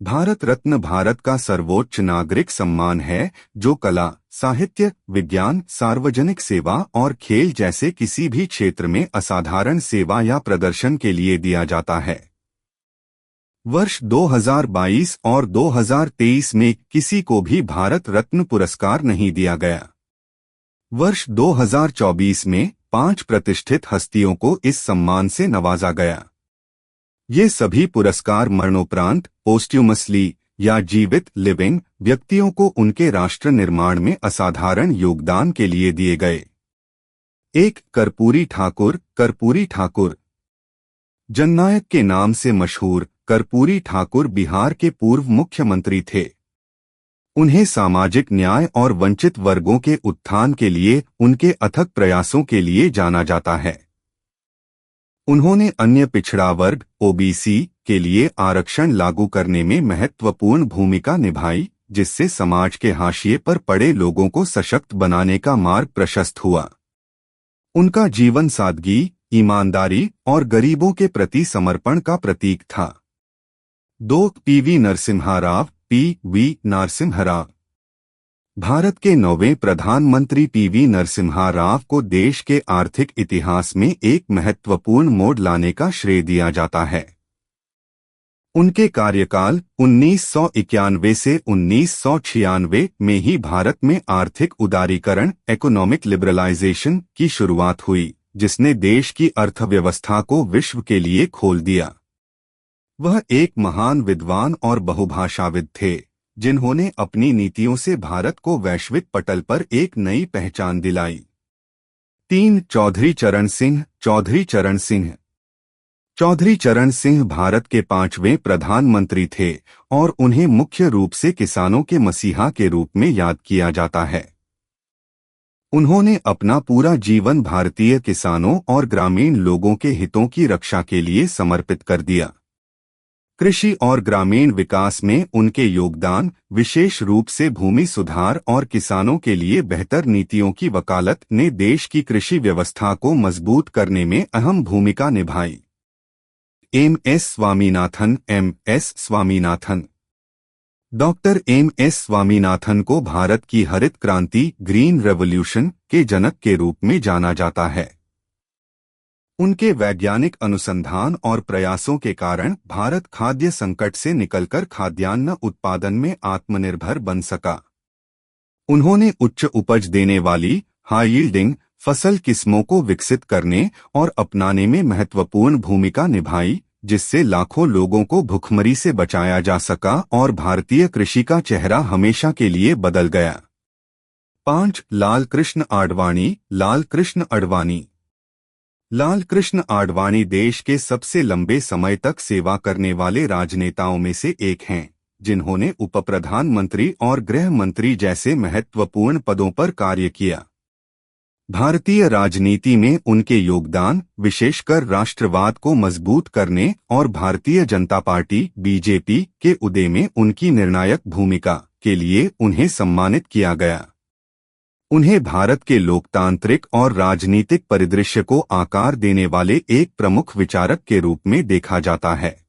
भारत रत्न भारत का सर्वोच्च नागरिक सम्मान है जो कला, साहित्य, विज्ञान, सार्वजनिक सेवा और खेल जैसे किसी भी क्षेत्र में असाधारण सेवा या प्रदर्शन के लिए दिया जाता है। वर्ष 2022 और 2023 में किसी को भी भारत रत्न पुरस्कार नहीं दिया गया। वर्ष 2024 में 5 प्रतिष्ठित हस्तियों को इस सम्मान से नवाजा गया। ये सभी पुरस्कार मरणोपरांत, पोस्ट्यूमसली या जीवित लिविंग व्यक्तियों को उनके राष्ट्र निर्माण में असाधारण योगदान के लिए दिए गए। 1. कर्पूरी ठाकुर जननायक के नाम से मशहूर कर्पूरी ठाकुर बिहार के पूर्व मुख्यमंत्री थे। उन्हें सामाजिक न्याय और वंचित वर्गों के उत्थान के लिए उनके अथक प्रयासों के लिए जाना जाता है। उन्होंने अन्य पिछड़ा वर्ग ओबीसी के लिए आरक्षण लागू करने में महत्वपूर्ण भूमिका निभाई, जिससे समाज के हाशिए पर पड़े लोगों को सशक्त बनाने का मार्ग प्रशस्त हुआ। उनका जीवन सादगी, ईमानदारी और गरीबों के प्रति समर्पण का प्रतीक था। 2. पीवी नरसिम्हा राव भारत के 9वें प्रधानमंत्री पीवी नरसिम्हा राव को देश के आर्थिक इतिहास में एक महत्वपूर्ण मोड़ लाने का श्रेय दिया जाता है। उनके कार्यकाल 1991 से 1996 में ही भारत में आर्थिक उदारीकरण इकोनॉमिक लिबरलाइजेशन की शुरुआत हुई, जिसने देश की अर्थव्यवस्था को विश्व के लिए खोल दिया। वह एक महान विद्वान और बहुभाषाविद थे, जिन्होंने अपनी नीतियों से भारत को वैश्विक पटल पर एक नई पहचान दिलाई। 3. चौधरी चरण सिंह भारत के 5वें प्रधानमंत्री थे और उन्हें मुख्य रूप से किसानों के मसीहा के रूप में याद किया जाता है। उन्होंने अपना पूरा जीवन भारतीय किसानों और ग्रामीण लोगों के हितों की रक्षा के लिए समर्पित कर दिया। कृषि और ग्रामीण विकास में उनके योगदान, विशेष रूप से भूमि सुधार और किसानों के लिए बेहतर नीतियों की वकालत, ने देश की कृषि व्यवस्था को मजबूत करने में अहम भूमिका निभाई। M S. Swaminathan doctor M S. Swaminathan को भारत की हरित क्रांति ग्रीन रेवोल्यूशन के जनक के रूप में जाना जाता है। उनके वैज्ञानिक अनुसंधान और प्रयासों के कारण भारत खाद्य संकट से निकलकर खाद्यान्न उत्पादन में आत्मनिर्भर बन सका। उन्होंने उच्च उपज देने वाली हाई यील्डिंग फसल किस्मों को विकसित करने और अपनाने में महत्वपूर्ण भूमिका निभाई, जिससे लाखों लोगों को भुखमरी से बचाया जा सका और भारतीय कृषि का चेहरा हमेशा के लिए बदल गया। 5. लाल कृष्ण आडवाणी देश के सबसे लंबे समय तक सेवा करने वाले राजनेताओं में से एक हैं, जिन्होंने उप प्रधानमंत्री और गृह मंत्री जैसे महत्वपूर्ण पदों पर कार्य किया। भारतीय राजनीति में उनके योगदान, विशेषकर राष्ट्रवाद को मजबूत करने और भारतीय जनता पार्टी बीजेपी के उदय में उनकी निर्णायक भूमिका के लिए उन्हें सम्मानित किया गया। उन्हें भारत के लोकतांत्रिक और राजनीतिक परिदृश्य को आकार देने वाले एक प्रमुख विचारक के रूप में देखा जाता है।